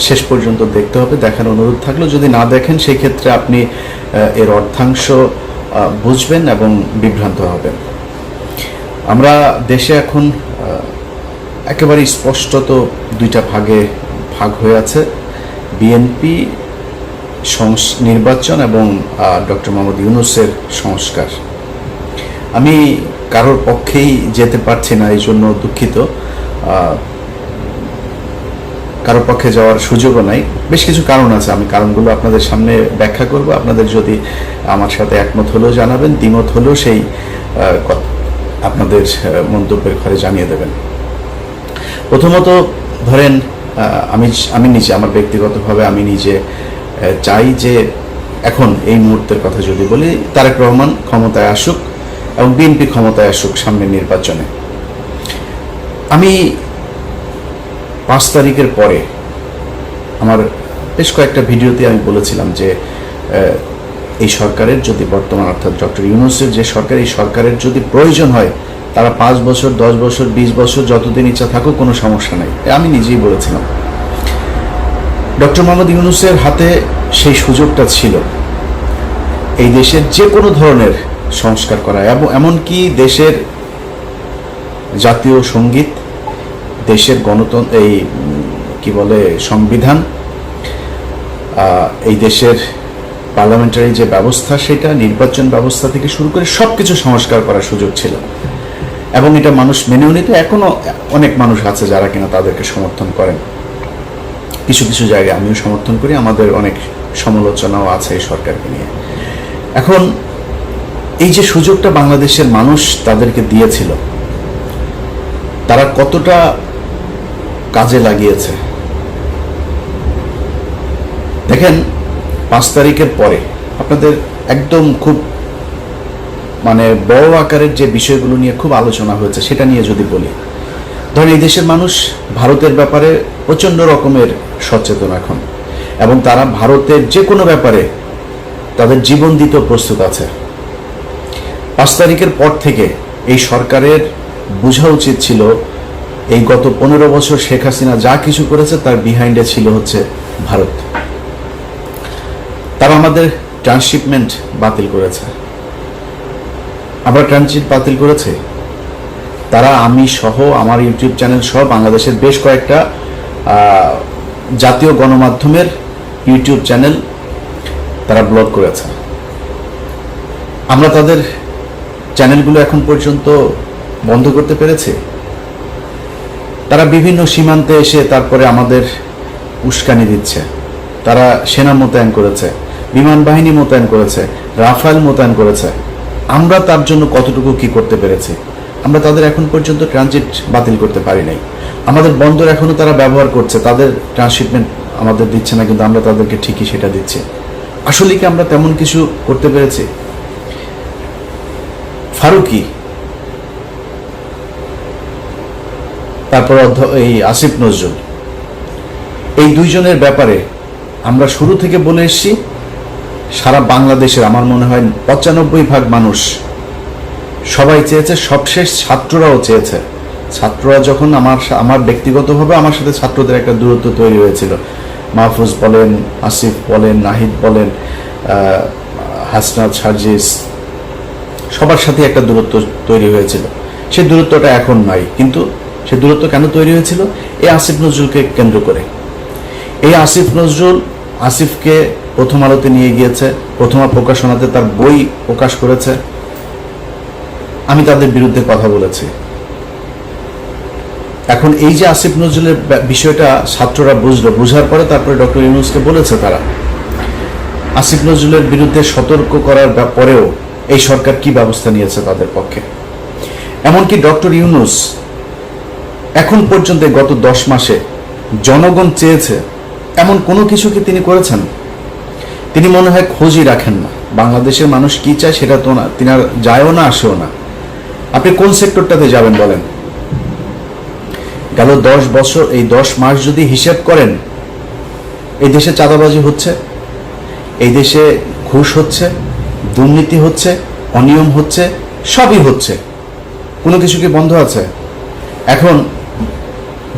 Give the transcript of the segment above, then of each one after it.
শেষ পর্যন্ত দেখতে হবে। দেখার অনুরোধ থাকলো, যদি না দেখেন সেই ক্ষেত্রে আপনি এর অর্ধাংশ বুঝবেন এবং বিভ্রান্ত হবেন। আমরা দেশে এখন একেবারে স্পষ্টত দুইটা ভাগে ভাগ হয়ে আছে, বিএনপি নির্বাচন এবং ডক্টর মোহাম্মদ ইউনূসের সংস্কার। আমি কারোর পক্ষেই যেতে পারছি না, এই জন্য দুঃখিত। কারোর পক্ষে যাওয়ার সুযোগও নাই। বেশ কিছু কারণ আছে, আমি কারণগুলো আপনাদের সামনে ব্যাখ্যা করব। আপনাদের যদি আমার সাথে একমত হলেও জানাবেন, দ্বিমত হলেও সেই আপনাদের মন্তব্যের ঘরে জানিয়ে দেবেন। প্রথমত ধরেন, আমি নিজে, আমার ব্যক্তিগতভাবে আমি নিজে চাই যে এখন এই মুহূর্তের কথা যদি বলি, তারেক রহমান ক্ষমতায় আসুক এবং বিএনপি ক্ষমতায় আসুক সামনের নির্বাচনে। আমি 5 তারিখের পরে আমার বেশ কয়েকটা ভিডিওতে আমি বলেছিলাম যে এই সরকারের যদি বর্তমান অর্থাৎ ডক্টর ইউনূসের যে সরকার, এই সরকারের যদি প্রয়োজন হয় তারা 5 বছর, 10 বছর, 20 বছর যতদিন ইচ্ছা থাকুক, কোনো সমস্যা নেই। আমি নিজেই বলেছিলাম। ডক্টর মোহাম্মদ ইউনূসের হাতে সেই সুযোগটা ছিল এই দেশের যে কোনো ধরনের সংস্কার করা, এবং এমনকি দেশের জাতীয় সঙ্গীত, দেশের গণতন্ত্র, এই কি বলে সংবিধান, এই দেশের পার্লামেন্টারি যে ব্যবস্থা, সেটা নির্বাচন ব্যবস্থা থেকে শুরু করে সব কিছু সংস্কার করার সুযোগ ছিল। এবং এটা মানুষ মেনেও নিতে, এখনও অনেক মানুষ আছে যারা কিনা তাদেরকে সমর্থন করেন। কিছু কিছু জায়গায় আমিও সমর্থন করি, আমাদের অনেক সমালোচনাও আছে এই সরকারকে নিয়ে। এখন এই যে সুযোগটা বাংলাদেশের মানুষ তাদেরকে দিয়েছিল, তারা কতটা কাজে লাগিয়েছে দেখেন। 5 তারিখের পরে আপনাদের একদম খুব বড় আকারের যে বিষয়গুলো নিয়ে খুব আলোচনা হয়েছে সেটা নিয়ে যদি বলি, ধরেন এই দেশের মানুষ ভারতের ব্যাপারে প্রচণ্ড রকমের সচেতন এখন, এবং তারা ভারতের যে কোনো ব্যাপারে তাদের জীবন দিতে প্রস্তুত আছে। 5 তারিখের পর থেকে এই সরকারের বোঝা উচিত ছিল এই গত 15 বছর শেখ হাসিনা যা কিছু করেছে তার বিহাইন্ডে ছিল হচ্ছে ভারত। তারা আমাদের ট্রান্সশিপমেন্ট বাতিল করেছে, আবার ট্রানজিট বাতিল করেছে। তারা, আমি সহ, আমার ইউটিউব চ্যানেল সহ বাংলাদেশের বেশ কয়েকটা জাতীয় গণমাধ্যমের ইউটিউব চ্যানেল তারা ব্লক করেছে। আমরা তাদের চ্যানেলগুলো এখন পর্যন্ত বন্ধ করতে পেরেছি। তারা বিভিন্ন সীমান্তে এসে তারপরে আমাদের উস্কানি দিচ্ছে। তারা সেনা মোতায়েন করেছে, বিমান বাহিনী মোতায়েন করেছে, রাফায়েল মোতায়েন করেছে। আমরা তার জন্য কতটুকু কি করতে পেরেছি? আমরা তাদের এখন পর্যন্ত ট্রানজিট বাতিল করতে পারি নাই। আমাদের বন্দর এখনও তারা ব্যবহার করছে, তাদের ট্রান্সশিপমেন্ট আমাদের দিচ্ছে না, কিন্তু আমরা তাদেরকে ঠিকই সেটা দিচ্ছি। আসলে কি আমরা তেমন কিছু করতে পেরেছি? ফারুকি, তারপর এই আসিফ নজরুল, এই দুইজনের ব্যাপারে আমরা শুরু থেকে বলে এসেছি। সারা বাংলাদেশের আমার মনে হয় 95% মানুষ সবাই চেয়েছে, সবশেষ ছাত্ররাও চেয়েছে। ছাত্ররা যখন আমার ব্যক্তিগতভাবে আমার সাথে ছাত্রদের একটা দূরত্ব তৈরি হয়েছিল, মাহফুজ বলেন, আসিফ বলেন, নাহিদ বলেন, হাসনাত, সার্জিস, সবার সাথে একটা দূরত্ব তৈরি হয়েছিল। সেই দূরত্বটা এখন নাই, কিন্তু সেই দূরত্ব কেন তৈরি হয়েছিল? এই আসিফ নজরুলকে কেন্দ্র করে। এই আসিফ নজরুল আসিফকে প্রথম আলোতে নিয়ে গিয়েছে, প্রথমা প্রকাশনাতে তার বই প্রকাশ করেছে। আমি তাদের বিরুদ্ধে কথা বলেছি। এখন এই যে আসিফ নজরুলের বিষয়টা ছাত্ররা বুঝলো, বুঝার পরে তারপরে ডক্টর ইউনূসকে বলেছে তারা। আসিফ নজরুলের বিরুদ্ধে সতর্ক করার পরেও এই সরকার কি ব্যবস্থা নিয়েছে তাদের পক্ষে? এমনকি ডক্টর ইউনূস এখন পর্যন্ত গত 10 মাসে জনগণ চেয়েছে এমন কোনো কিছু কি তিনি করেছেন? তিনি মনে হয় খোঁজই রাখেন না। বাংলাদেশের মানুষ কি চায় সেটা তো না, তিনি আর যায়ও না, আসেও না। আপনি কোন সেক্টরটাতে যাবেন বলেন? গেল 10 বছর, এই 10 মাস যদি হিসাব করেন, এই দেশে চাঁদাবাজি হচ্ছে, এই দেশে ঘুষ হচ্ছে, দুর্নীতি হচ্ছে, অনিয়ম হচ্ছে, সবই হচ্ছে। কোনো কিছু কি বন্ধ আছে? এখন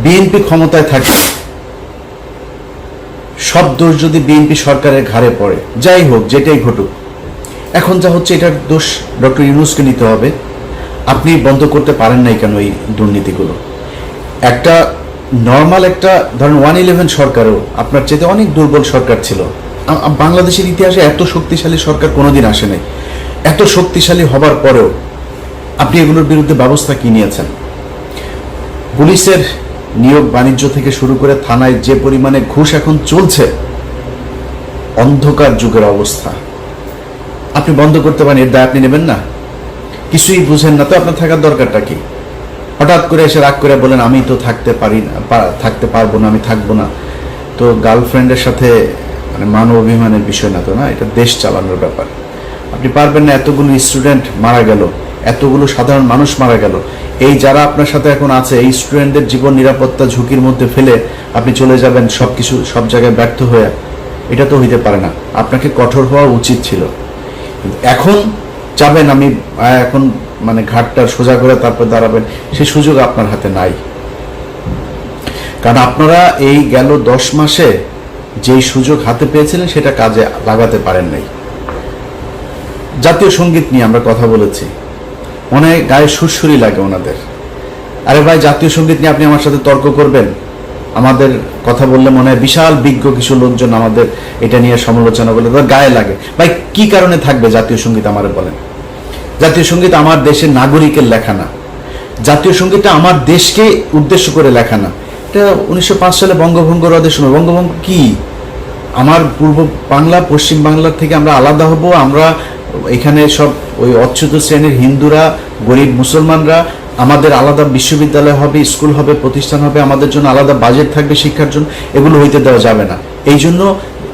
বিএনপি ক্ষমতায় থাকে, সব দোষ যদি বিএনপি সরকারের ঘাড়ে পড়ে, যাই হোক যেটাই ঘটুক, এখন যা হচ্ছে এটার দোষ ডক্টর ইউনূসকে নিতে হবে। আপনি বন্ধ করতে পারেন নাই কেন এই দুর্নীতিগুলো? একটা নর্মাল একটা ধরেন 111 সরকারও আপনার চেয়ে অনেক দুর্বল সরকার ছিল। বাংলাদেশের ইতিহাসে এত শক্তিশালী সরকার কোনোদিন আসে নাই। এত শক্তিশালী হবার পরেও আপনি এগুলোর বিরুদ্ধে ব্যবস্থা কি নিয়েছেন? পুলিশের নিয়োগ বাণিজ্য থেকে শুরু করে থানায় যে পরিমাণে ঘুষ এখন চলছে, অন্ধকার যুগের অবস্থা। আপনি বন্ধ করতে পারেন, এর দায় আপনি নেবেন না? কিছুই বুঝেন না তো আপনার থাকার দরকারটা কি? হঠাৎ করে এসে রাগ করে বলেন আমি তো থাকতে পারি না, থাকতে পারবো না, আমি থাকবো না। তো গার্লফ্রেন্ডের সাথে মানে মান অভিমানের বিষয় না তো, না, এটা দেশ চালানোর ব্যাপার। আপনি পারবেন না। এতগুলো স্টুডেন্ট মারা গেল, এতগুলো সাধারণ মানুষ মারা গেল, এই যারা আপনার সাথে এখন আছে এই স্টুডেন্টদের জীবন নিরাপত্তা ঝুঁকির মধ্যে ফেলে আপনি চলে যাবেন সব কিছু সব জায়গায় ব্যর্থ হয়ে। এটা তো হইতে পারে না। আপনাকে কঠোর হওয়া উচিত ছিল। এখন যাবেন আমি এখন মানে ঘাটটা সোজা করে তারপর দাঁড়াবেন, সেই সুযোগ আপনার হাতে নাই। কারণ আপনারা এই গেল 10 মাসে যেই সুযোগ হাতে পেয়েছিলেন সেটা কাজে লাগাতে পারেন নাই। জাতীয় সঙ্গীত নিয়ে আমরা কথা বলেছি, অনেক গায়ে সুরসুরি লাগে ওনাদের। আরে ভাই, জাতীয় সঙ্গীত নিয়ে আপনি আমার সাথে তর্ক করবেন? আমাদের কথা বললে মনে হয় বিশাল বিজ্ঞ কিছু লোকজন আমাদের এটা নিয়ে সমালোচনা করলে তার গায়ে লাগে। ভাই, কি কারণে থাকবে জাতীয় সঙ্গীত আমারে বলেন? জাতীয় সঙ্গীত আমার দেশের নাগরিকের লেখা না। জাতীয় সঙ্গীতটা আমার দেশকে উদ্দেশ্য করে লেখা না। এটা 1905 সালে বঙ্গভঙ্গ রদের সময়। বঙ্গভঙ্গ কি? আমার পূর্ব বাংলা পশ্চিম বাংলার থেকে আমরা আলাদা হব, আমরা এখানে সব ওই অচ্যুত শ্রেণীর হিন্দুরা, গরিব মুসলমানরা, আমাদের আলাদা বিশ্ববিদ্যালয় হবে, স্কুল হবে, প্রতিষ্ঠান হবে, আমাদের জন্য আলাদা বাজেট থাকবে শিক্ষার জন্য, এগুলো হইতে দেওয়া যাবে না। এই জন্য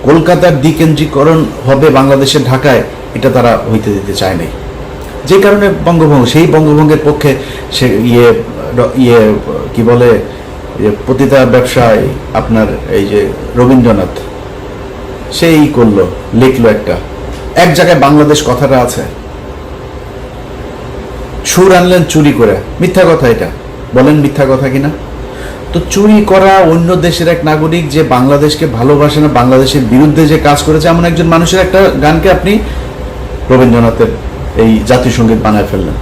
কলকাতার দ্বিকেন্দ্রীকরণ হবে বাংলাদেশের ঢাকায়, এটা তারা হইতে দিতে চায় নাই। যে কারণে বঙ্গভঙ্গ, সেই বঙ্গভঙ্গের পক্ষে সে কি বলে পতিতা ব্যবসায় আপনার এই যে রবীন্দ্রনাথ সেই করলো, লিখলো এক জায়গায় বাংলাদেশ কথাটা আছে, সুর আনলেন চুরি করে। মিথ্যা কথা, এটা বলেন মিথ্যা কথা কিনা? তো চুরি করা অন্য দেশের এক নাগরিক যে বাংলাদেশকে ভালোবাসে না, বাংলাদেশের বিরুদ্ধে যে কাজ করেছে এমন একজন মানুষের একটা গানকে আপনি রবীন্দ্রনাথের এই জাতীয় সঙ্গীত বানায় ফেললেন।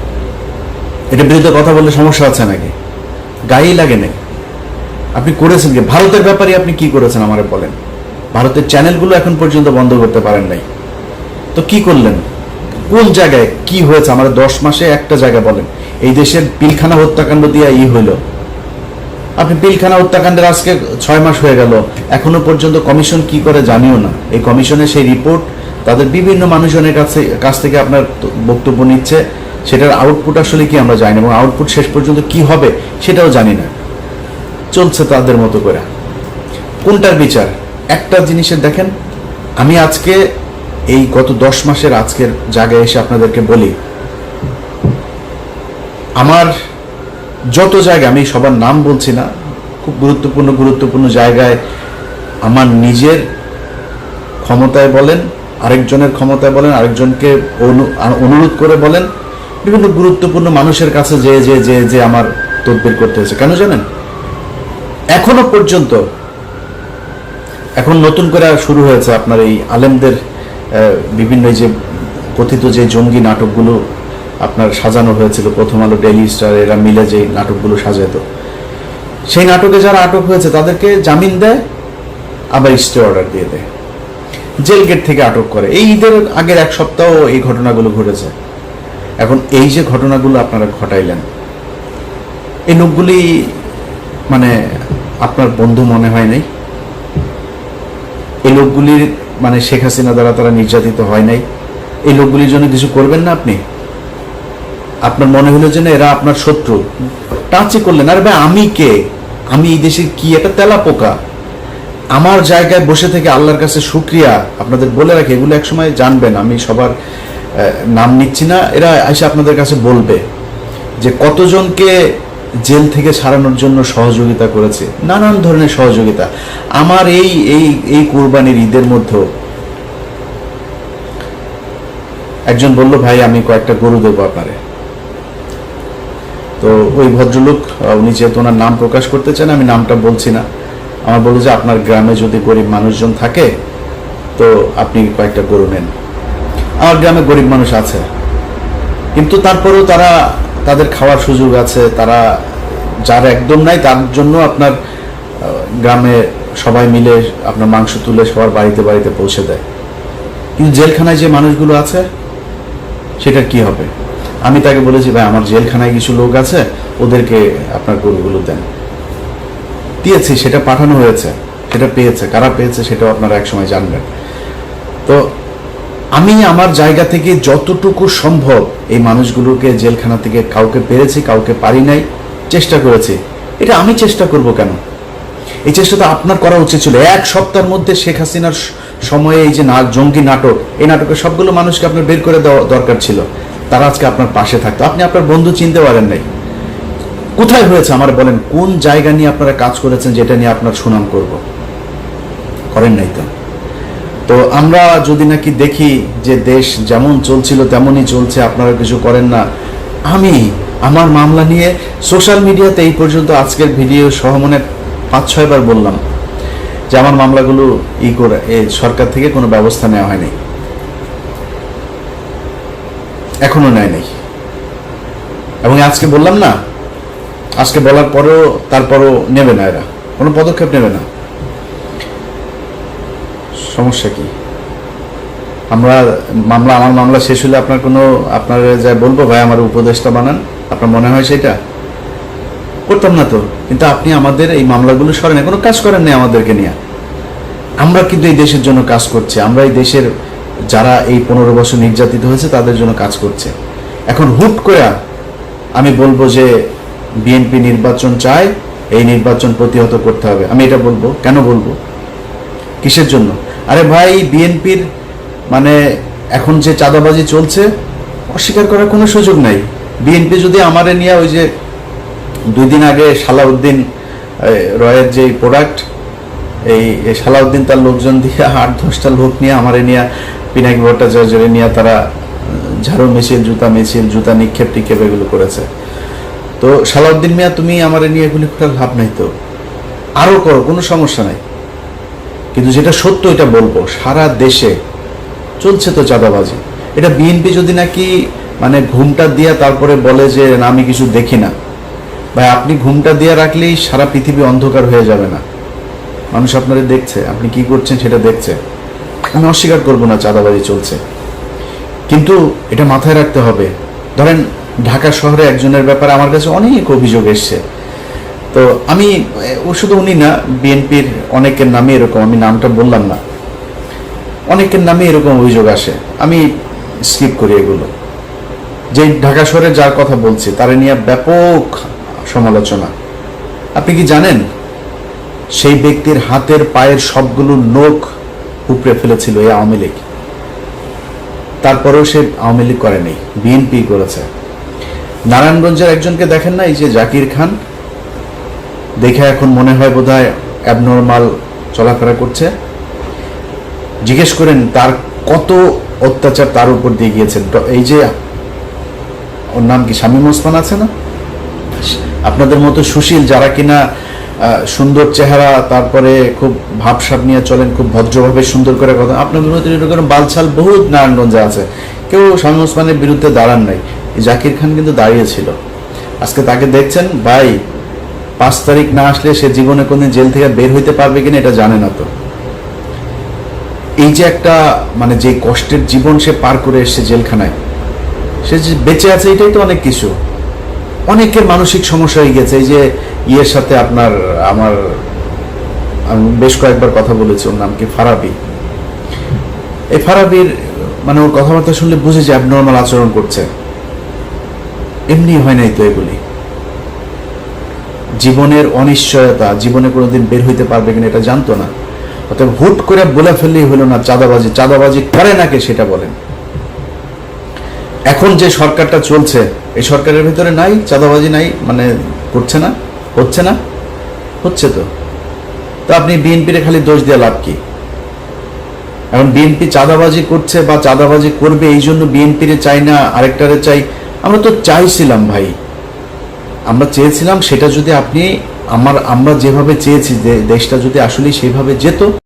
এটার বিরুদ্ধে কথা বললে সমস্যা আছে নাকি? গায়েই লাগে নাই। আপনি করেছেন কি? ভারতের ব্যাপারে আপনি কি করেছেন আমারে বলেন? ভারতের চ্যানেলগুলো এখন পর্যন্ত বন্ধ করতে পারেন নাই। তো কি করলেন? কোন জায়গায় কি হয়েছে আমার 10 মাসে একটা জায়গা বলেন? এই দেশের পিলখানা হত্যাকাণ্ড দিয়ে হইল। আপনি পিলখানা হত্যাকাণ্ডের আজকে 6 মাস হয়ে গেল, এখনো পর্যন্ত কমিশন কি করে জানিও না। এই কমিশনের সেই রিপোর্ট তাদের বিভিন্ন মানুষজনের কাছ থেকে আপনার বক্তব্য নিচ্ছে, সেটার আউটপুট আসলে কি আমরা জানি না, এবং আউটপুট শেষ পর্যন্ত কি হবে সেটাও জানি না। চলছে তাদের মতো করে। কোনটার বিচার? একটা জিনিসের দেখেন, আমি আজকে এই গত 10 মাসের আজকের জায়গায় এসে আপনাদেরকে বলি, আমার যত জায়গায়, আমি সবার নাম বলছি না, খুব গুরুত্বপূর্ণ জায়গায় আমার নিজের ক্ষমতায় বলেন, আরেকজনের ক্ষমতায় বলেন, আরেকজনকে অনুরোধ করে বলেন, বিভিন্ন গুরুত্বপূর্ণ মানুষের কাছে যে আমার তদবির করতে হয়েছে। কেন জানেন? এখনো পর্যন্ত, এখন নতুন করে শুরু হয়েছে আপনার এই আলেমদের বিভিন্ন যে কথিত যে জঙ্গি নাটকগুলো আপনার সাজানো হয়েছিল, প্রথম আলো, ডেইলি স্টার, এরা মিলে যে নাটকগুলো সাজাত, সেই নাটকে যারা আটক হয়েছে তাদেরকে জামিন দেয়, আবার স্টে অর্ডার দিয়ে দেয়, জেল গেট থেকে আটক করে। এই ঈদের আগের 1 সপ্তাহ এই ঘটনাগুলো ঘটেছে। এখন এই যে ঘটনাগুলো আপনারা ঘটাইলেন, এই লোকগুলি মানে আপনার বন্ধু মনে হয় নাই? এই লোকগুলির মানে শেখ হাসিনা দ্বারা তারা নির্যাতিত হয় নাই? এই লোকগুলির জন্য কিছু করবেন না আপনি? আপনার মনে হলো যে না এরা আপনার শত্রু, টাচই করলেন। আরে ভাই, আমি কে? আমি এই দেশের কি একটা তেলা পোকা? আমার জায়গায় বসে থেকে আল্লাহর কাছে শুকরিয়া আপনাদের বলে রাখি, এগুলো একসময় জানবেন, আমি সবার নাম নিচ্ছি না, এরা এসে আপনাদের কাছে বলবে যে কতজনকে জেল থেকে ছাড়ানোর জন্য সহযোগিতা করেছে, নানান ধরনের সহযোগিতা। আমার এই কুরবানির ঈদের মধ্যে একজন বলল, ভাই আমি কয়েকটা গরু দেবো আপনারে। তো ওই ভদ্রলোক, উনি যেহেতু ওনার নাম প্রকাশ করতে চান, আমি নামটা বলছি না, আমার বললো যে আপনার গ্রামে যদি গরিব মানুষজন থাকে তো আপনি কয়েকটা গরু নেন। আমার গ্রামে গরিব মানুষ আছে, কিন্তু তারপরেও তাদের খাওয়ার সুযোগ আছে, তারা যার একদম নাই তার জন্য আপনার গ্রামে সবাই মিলে আপনার মাংস তুলে সবার বাড়িতে বাড়িতে পৌঁছে দেয়। কিন্তু জেলখানায় যে মানুষগুলো আছে সেটার কি হবে? আমি তাকে বলেছি, ভাই আমার জেলখানায় কিছু লোক আছে, ওদেরকে আপনার গরুগুলো দেন। দিয়েছি, সেটা পাঠানো হয়েছে, সেটা পেয়েছে, কারা পেয়েছে সেটাও আপনারা একসময় জানবেন। তো আমি আমার জায়গা থেকে যতটুকু সম্ভব এই মানুষগুলোকে জেলখানা থেকে কাউকে পেরেছি, কাউকে পারি নাই, চেষ্টা করেছি। এটা আমি চেষ্টা করব কেন? এই চেষ্টা তো আপনার করা উচিত ছিল। এক সপ্তাহের মধ্যে শেখ হাসিনার সময়ে এই যে জঙ্গি নাটক, এই নাটকের সবগুলো মানুষকে আপনার বের করে দেওয়া দরকার ছিল। তারা আজকে আপনার পাশে থাকতো। আপনি আপনার বন্ধু চিনতে পারেন নাই। কোথায় হয়েছে আমার বলেন? কোন জায়গা নিয়ে আপনারা কাজ করেছেন যেটা নিয়ে আপনার সুনাম করব? করেন নাই তো। তো আমরা যদি নাকি দেখি যে দেশ যেমন চলছিল তেমনই চলছে, আপনারা কিছু করেন না। আমি আমার মামলা নিয়ে সোশ্যাল মিডিয়াতে এই পর্যন্ত আজকের ভিডিও সহ মনে 5-6 বার বললাম যে আমার মামলাগুলো করে সরকার থেকে কোনো ব্যবস্থা নেওয়া হয়নি, এখনো নেয় নাই। এবং আজকে বললাম না, আজকে বলার পরেও তারপরও নেবে না, এরা কোনো পদক্ষেপ নেবে না। সমস্যা কি? আমার মামলা শেষ হলে আপনার যা বলবো, ভাই আমার উপদেশটা বানান, আপনার মনে হয় সেটা করতাম না তো। কিন্তু আপনি আমাদের এই মামলাগুলো সরেন, কোনো কাজ করেন না আমাদেরকে নিয়ে। আমরা কিন্তু এই দেশের জন্য কাজ করছি। আমরা এই দেশের যারা এই 15 বছর নির্যাতিত হয়েছে তাদের জন্য কাজ করছে। এখন হুট করে আমি বলবো যে বিএনপি নির্বাচন চায়, এই নির্বাচন প্রতিহত করতে হবে, আমি এটা বলবো? কেন বলবো? কিসের জন্য? আরে ভাই, বিএনপির মানে এখন যে চাঁদাবাজি চলছে অস্বীকার করার কোনো সুযোগ নাই। বিএনপি যদি আমারে নিয়ে ওই যে 2 দিন আগে সালাউদ্দিন রয়ের যে প্রোডাক্ট, এই সালাউদ্দিন তার লোকজন দিয়ে 8-10টা লোক নিয়ে আমারে নিয়ে পিনাকি ভট্টাচার্যরে নিয়ে তারা ঝাড়ু মিছিল, জুতা নিক্ষেপ টিক্ষেপ এগুলো করেছে। তো সালাউদ্দিন মিয়া, তুমি আমারে নিয়ে এগুলি করার লাভ নাই তো, আরো করো, কোনো সমস্যা নাই। কিন্তু যেটা সত্য এটা বলবো, সারা দেশে চলছে তো চাঁদাবাজি। এটা বিএনপি যদি নাকি মানে ঘুমটা দিয়া তারপরে বলে যে না আমি কিছু দেখি না, ভাই আপনি ঘুমটা দিয়ে রাখলেই সারা পৃথিবী অন্ধকার হয়ে যাবে না? মানুষ আপনারা দেখছে, আপনি কি করছেন সেটা দেখছে। আমি অস্বীকার করবো না চাঁদাবাজি চলছে, কিন্তু এটা মাথায় রাখতে হবে। ধরেন ঢাকা শহরে একজনের ব্যাপারে আমার কাছে অনেক অভিযোগ এসছে। তো আমি শুধু উনি না, বিএনপির অনেকের নামে এরকম, আমি নামটা বললাম না, অনেকের নামে এরকম অভিযোগ আসে। আমি স্কিপ করি এগুলো। যে ঢাকা শহরে যার কথা বলছি তারা নিয়ে ব্যাপক সমালোচনা। আপনি কি জানেন সেই ব্যক্তির হাতের পায়ের সবগুলো নখ উপড়ে ফেলেছিল এই আওয়ামী লীগ? তারপরেও সে আওয়ামী লীগ করেনি, বিএনপি করেছে। নারায়ণগঞ্জের একজনকে দেখেন না, এই যে জাকির খান, দেখে এখন মনে হয় বোধহয় অ্যাবনর্মাল চলাফেরা করছে। জিজ্ঞেস করেন তার কত অত্যাচার তার উপর দিয়ে গিয়েছেন। এই যে ওর নাম কি, শামীম ওসমান আছে না, আপনাদের মতো সুশীল যারা কিনা সুন্দর চেহারা, তারপরে খুব ভাবসাব নিয়ে চলেন, খুব ভদ্রভাবে সুন্দর করে কথা, আপনাদের মতো এরকম বালছাল বহুত নারায়ণগঞ্জে আছে, কেউ শামীম ওসমানের বিরুদ্ধে দাঁড়ান নাই। এই জাকির খান কিন্তু দাঁড়িয়েছিল। আজকে তাকে দেখছেন, ভাই 5 তারিখ না আসলে সে জীবনে কোনদিন জেল থেকে বের হইতে পারবে কিনা এটা জানে না। তো এই যে একটা মানে যে কষ্টের জীবন সে পার করে এসছে জেলখানায়, সে যে বেঁচে আছে এটাই তো অনেক কিছু। অনেকের মানসিক সমস্যা হয়ে গেছে। এই যে ইয়ের সাথে আমি বেশ কয়েকবার কথা বলেছি, ওর নাম কি, ফারাবি। এই ফারাবির মানে ওর কথাবার্তা শুনলে বুঝে যে অ্যাবনর্মাল আচরণ করছে। এমনি হয় নাই তো এগুলি। জীবনের অনিশ্চয়তা, জীবনে কোনোদিন বের হইতে পারবে কিনা এটা জানতো না। অতএব হুট করে বলে ফেললেই হলো না চাঁদাবাজি করে নাকি সেটা বলেন। এখন যে সরকারটা চলছে এই সরকারের ভিতরে নাই চাঁদাবাজি, নাই মানে করছে না, হচ্ছে না, হচ্ছে তো। তো আপনি বিএনপির খালি দোষ দিয়ে লাভ কি? এখন বিএনপি চাঁদাবাজি করছে বা চাঁদাবাজি করবে এই জন্য বিএনপিরে চাই না আরেকটারে চাই? আমরা তো চাইছিলাম ভাই, আমরা চেয়েছিলাম সেটা যদি আপনি আমরা যেভাবে চেয়েছি যে দেশটা যদি আসলে সেইভাবে যেত